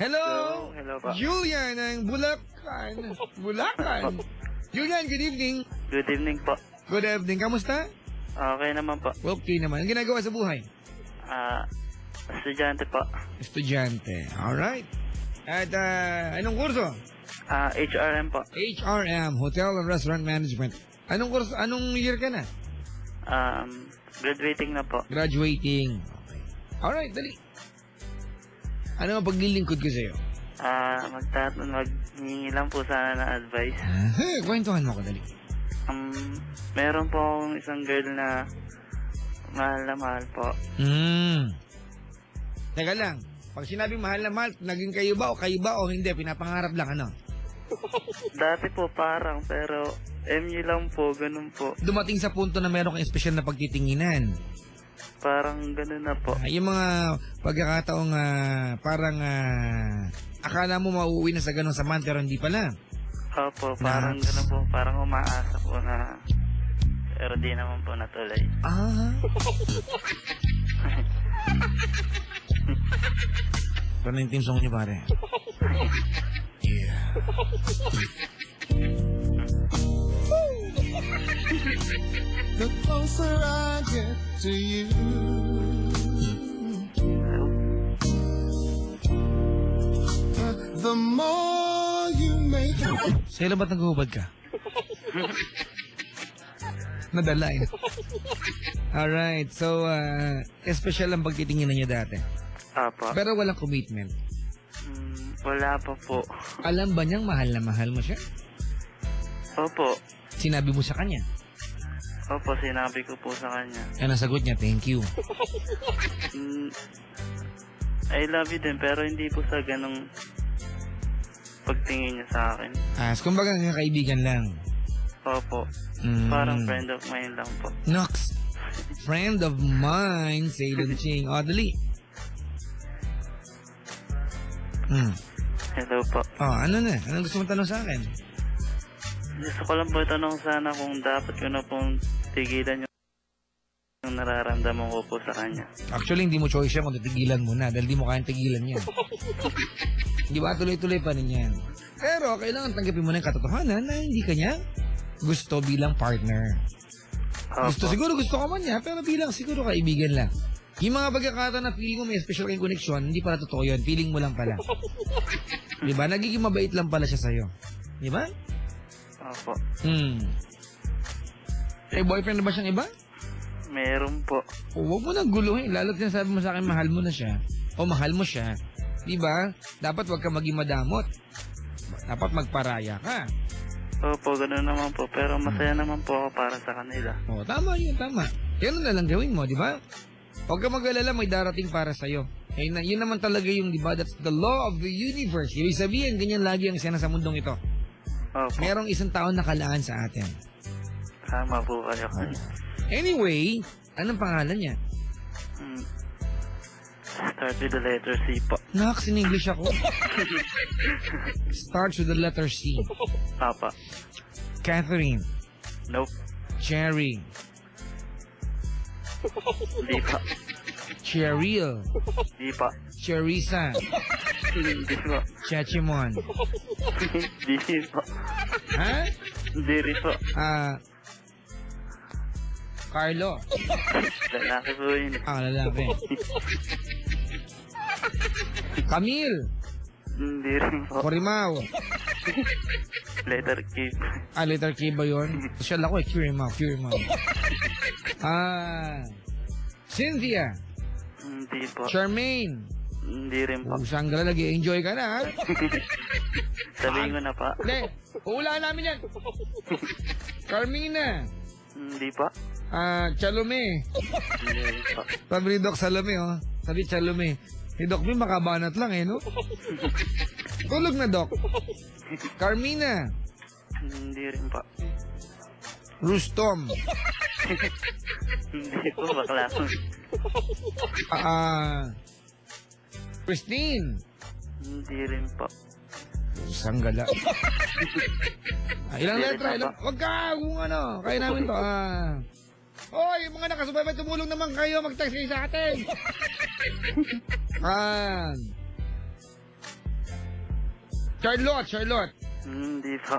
Hello! Hello po. Julian ng Bulacan. Bulacan. Julian, good evening. Good evening po. Good evening. Kamusta? Okay naman po. Okay naman. Ang ginagawa sa buhay? Estudyante po. Estudyante. Alright. At anong kurso? HRM po. HRM, Hotel and Restaurant Management. Anong kurso? Anong year ka na? Graduating na po. Graduating. Okay. Alright, dali. Ano ang paglilingkod ko sa'yo? Maghingi lang po sana ng advice. Kwentuhan mo ko, dali. Meron po akong isang girl na mahal po. Teka lang. Pag sinabi mahal na mahal, naging kayo ba o hindi? Pinapangarap lang, ano? Dati po parang, pero MU lang po, ganun po. Dumating sa punto na meron kang espesyal na pagtitinginan. Parang ganun na po. Yung mga pagkakataong parang akala mo mauuwi na sa ganun samahan pero hindi pala. Opo, parang ganun po. Parang umaasa po na, pero di naman po natuloy. Paano yung team song niyo, pare? Yeah. The closer I get to you, the more you make it. Sa'yo ba't naghuhubad ka? Nadala eh. Alright, so, espesyal ang pagtitinginan niya dati. Apo. Pero walang commitment. Wala pa po. Alam ba niyang mahal na mahal mo siya? Opo. Sinabi mo sa kanya? Opo, sinabi ko po sa kanya. Ano sagot niya? Thank you. I love you din, pero hindi po sa ganong pagtingin niya sa akin. Kumbaga nga kaibigan lang. Opo. Parang friend of mine lang po. Nox. Friend of mine, say the ching. Dali. Hello po. Ano na? Anong gusto mong tanong sa akin? Gusto ko lang po tanong sana kung dapat ko na pong tigilan yung nararamdaman ko po sa kanya. Actually, hindi mo choice yan kung titigilan mo na dahil di mo kayang tigilan yan. Di ba? Tuloy-tuloy pa rin yan. Pero, kailangan tanggapin mo na yung katotohanan na hindi ka niya gusto bilang partner. Siguro gusto ka man niya, pero bilang siguro kaibigan lang. Yung mga pagkakataon na feeling mo may special kayong connection, hindi pala totoo yun. Feeling mo lang pala. Di ba? Nagiging mabait lang pala siya sa'yo. Di ba? Opo. Eh, boyfriend na ba siyang iba? Meron po. Huwag mo nang guluhin. Lalo't sinasabi mo sa akin, mahal mo na siya. O mahal mo siya. Di ba? Dapat wag ka maging madamot. Dapat magparaya ka. Opo, gano'n naman po. Pero masaya naman po ako para sa kanila. Tama yun, tama. Yan na lang gawin mo, di ba? Huwag ka mag-alala, may darating para sa'yo. Yun naman talaga yung, di ba, that's the law of the universe. Ibig sabihin, ganyan lagi ang sena sa mundong ito. Opo. Merong isang taon nakalaan sa atin. Tama po kayo. Anyway, anong pangalan niya? Start with the letter C po. Naks, in English ako. Starts with the letter C. Papa. Catherine. Nope. Cherry. Hindi pa. Cheryl. Hindi pa. Cherisa. Hindi pa. Chachimon. Hindi pa. Ha? Hindi rin po. Carlo. Lalaki po yun. Lalaki. Camille. Hindi rin po. Corimao. Letter K. Letter K ba yun? Social ako Curimao. Cynthia. Hindi po. Charmaine. Hindi rin po. Sangga, nag-enjoy ka na, ha? Sabihin ko na pa. Hindi. Uulaan namin yan. Carmina. Hindi pa. Chalome. Hindi rin pa. Sabi ni Doc Salome, Sabi Chalome. Si Doc May makabanat lang, no? Tulog na, Doc. Carmina. Hindi rin pa. Rustom. Hindi po, bakla ko. Christine. Hindi rin po. Sanggala. Ilang letra? Huwag ka, kung ano. Kaya namin to. Hoy, mga nakasubaybay, tumulong naman kayo. Mag-text kayo sa atin. Charlotte. Hindi po.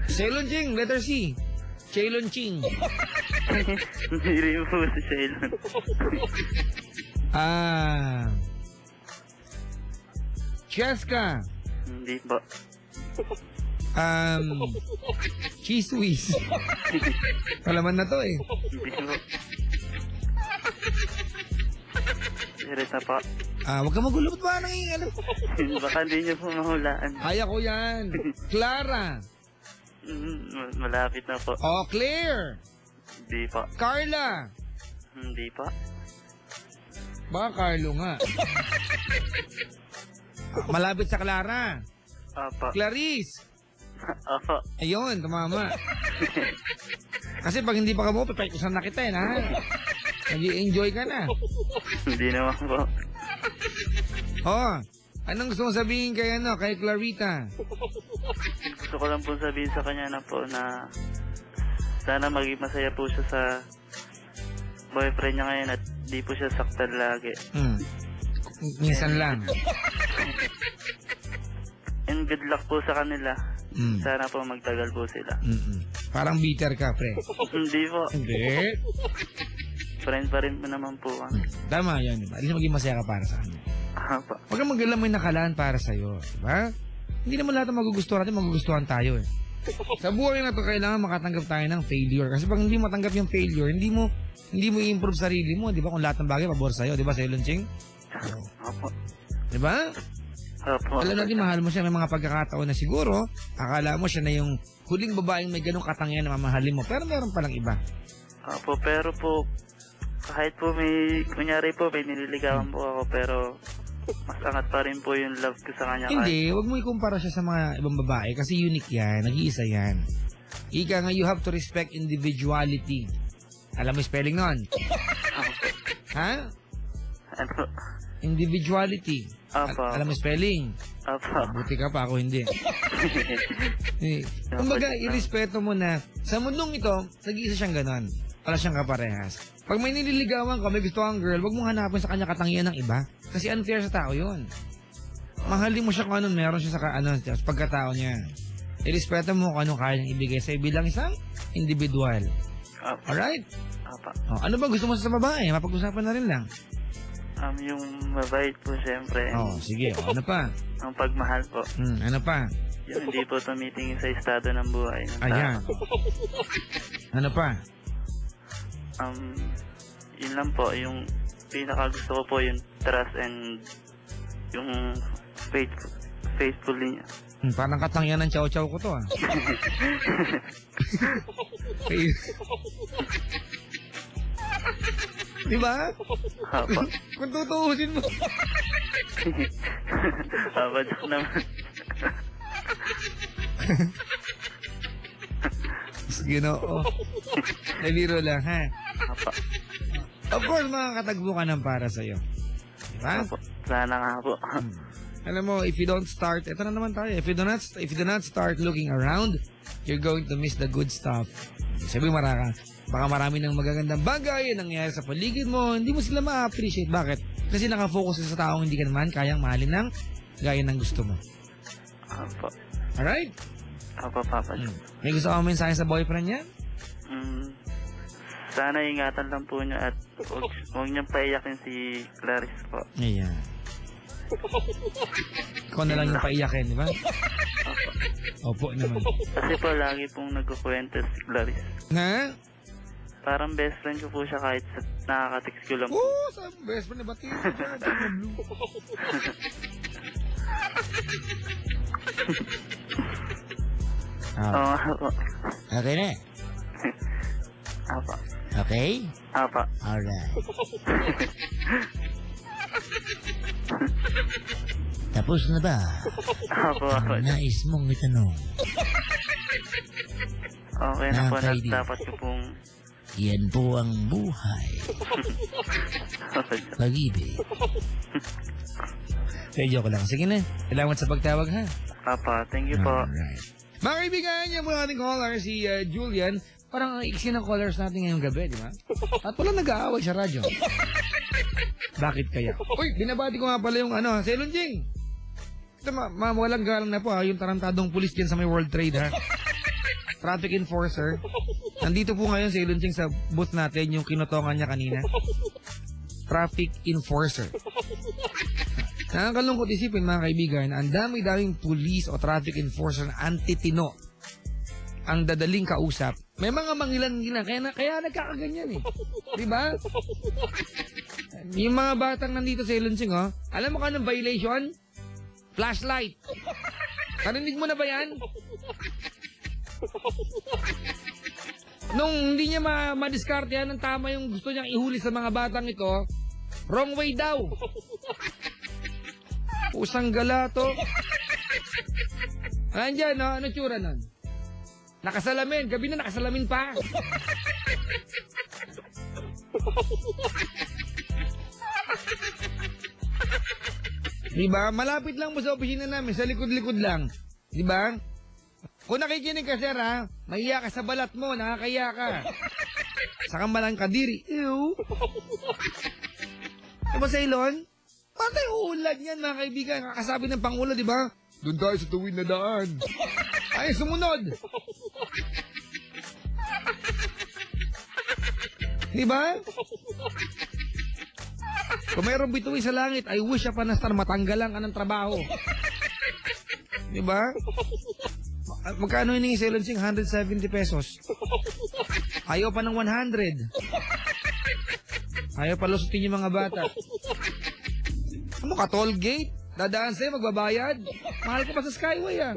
Ceylon Ching, letter C. Ceylon Ching. Hindi rin po si Ceylon. Cheska. Hindi po. Cheese Whiz. Kalaman na to eh. Hindi po. Irita po. Huwag ka magulo. Ba't ba ano? Baka hindi niyo po mahulaan. Kaya ko yan. Clara. Malapit na po. Oh, Claire. Hindi po. Carla. Hindi po. Baka Carlo nga. Malapit sa Clara. Opo. Clarice. Opo. Ayun, tumama. Kasi pag hindi pa ka mo, pepekusan na kita eh, ha? Nag-i-enjoy ka na. Hindi naman po. Oh, anong gusto mong sabihin kay Clarita? Gusto ko lang po sabihin sa kanya na po na sana maging masaya po siya sa boyfriend niya ngayon at di po siya saktan lagi. Minsan lang. And good luck po sa kanila. Sana po magtagal po sila. Parang bitter ka, pre. Hindi po. Hindi. Friend pa rin po naman po. Tama yan, diba? At least maging masaya ka para sa kanya. Po. Huwag kang mag-alala, may nakalaan para sa'yo, diba? Hindi naman lahat ng magugustuhan natin, magugustuhan tayo eh. Sa buhay na to, kailangan makatanggap tayo ng failure. Kasi pag hindi matanggap yung failure, hindi mo i-improve sarili mo, diba? Kung lahat ng bagay, pabor sa'yo, diba, Ceylon Ching? Opo. Diba? Opo. Alam natin, mahal mo siya, may mga pagkakataon na siguro, akala mo siya na yung huling babaeng may ganong katangian na mamahalin mo, pero meron palang iba. Opo, pero po, kahit po kunyari po, may nililigawan po ako, pero mas angat pa rin po yung love ko sa kanya. Hindi, wag mo ikumpara siya sa mga ibang babae kasi unique yan, nag-iisa yan. Ika nga, you have to respect individuality. Alam mo yung spelling nun? Ha? Ano? Individuality. Opo. Alam mo yung spelling? Opo. Buti ka pa, ako hindi. Kumbaga, irespeto mo na sa mundong ito, nag-iisa siyang ganon. Wala siyang kaparehas. Pag may nililigawan ka, may gusto kang girl, wag mong hanapin sa kanya katangian ng iba. Kasi unfair sa tao yun. Mahalin mo siya kung anong meron siya sa pagkatao niya. Irespeto mo kung anong kaya niyang ibigay sa'yo bilang isang individual. Opo. Alright? Opo. Oh, ano ba gusto mo sa babae? Mapag-usapan na rin lang. Yung mabait po siyempre. Oh, sige. Oh, ano pa? Ang pagmahal po. Ano pa? Yung hindi po tumitingin sa estado ng buhay. Ng Ayan. Ano pa? Yun lang po, yung pinaka gusto ko po yung trust and yung faithful niya. Parang katangian ng chow-chow ko to ah. Diba? Opo. Kung tutuusin mo. Opo, joke naman. Ginoo. Naliro lang ha. Opo. Of course, makakatagbo ka ng para sa'yo. Diba? Opo. Sana nga po. Alam mo, if you don't start, ito na naman tayo. If you do not start looking around, you're going to miss the good stuff. Sabi mo, baka marami ng magagandang bagay ang nangyayari sa paligid mo, hindi mo sila ma-appreciate. Bakit? Kasi nakafocus ka sa taong hindi ka naman kayang mahalin ng gaya ng gusto mo. Opo. Alright? Opo, Papa. May gusto ka mensahe sa boyfriend niya? Sana ingatan lang po niya at huwag niyang paiyakin si Clarice po. Ayan. Ikaw na lang yung paiyakin, di ba? Opo naman. Kasi po lagi pong nagkukwento si Clarice. Na? Parang best friend ko po siya kahit nakaka-text ko lang po. Oo, sa best friend na batiin. Oo, po. Okay na. Apa. Okay? Apa. Alright. Tapos na ba? Apa, apa. Nais mong itanong. Okay na po, dapat ko pong... Yan po ang buhay. Pag-ibig. Joke lang. Sige na. Salamat sa pagtawag ha. Apa, thank you po. Alright. Mga kaibigan, yung mga ating caller, si Julian, Parang ang iksi ng callers natin ngayong gabi, di ba? At walang nag-aaway sa radyo. Bakit kaya? Uy, binabati ko nga pala yung Selon Jing. Ito, walang galang na po yung tarantadong pulis dyan sa may World Trade, ha? Traffic enforcer. Nandito po ngayon Selon Jing sa booth natin, yung kinotongan niya kanina. Traffic enforcer. Nakakalungkot isipin mga kaibigan, ang dami-daming pulis o traffic enforcer na antitino ang dadaling kausap. May mga mangilan-ngilan, kaya nagkakaganyan eh. Diba? Yung mga batang nandito sa Ilonsing, alam mo ka ng violation? Flashlight. Karinig mo na ba yan? Nung hindi niya madiskarte yan ng tama yung gusto niyang ihuli sa mga batang ito, wrong way daw. Pusang gala to. Andyan, ano tsura nun? Nakasalamin. Gabi na nakasalamin pa. Diba? Malapit lang mo sa opisina namin. Sa likod-likod lang. Diba? Kung nakikinig ka, sir, ha? Mahiya ka sa balat mo. Nakakaya ka. Sa kamalang kadiri. Ew. Diba sa Ilon? Patay ulan yan, mga kaibigan. Kakasabi ng Pangulo, diba? Doon tayo sa tuwid na daan. Ay, sumunod. Diba? Kung mayroong bituin sa langit, I wish pa na star matanggalan ka ng trabaho. Diba? Magkano yun yung Selon Jing? 170 pesos. Ayaw pa ng 100. Ayaw pa lusutin yung mga bata. Ano ka, toll gate? Dadaan sa'yo, magbabayad? Mahal ko pa sa Skyway, ah.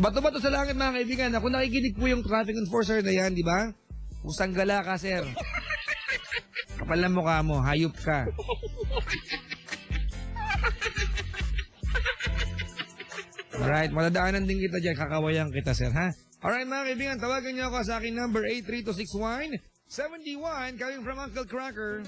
Bato-bato sa langit, mga kaibigan. Kung nakikinig po yung traffic enforcer na yan, di ba? Usang gala ka, sir. Kapal na mukha mo, hayop ka. Alright, madadaanan din kita dyan. Kakawayan kita, sir, ha? Alright, mga kaibigan, tawagan niyo ako sa aking number 83261-71 coming from Uncle Cracker.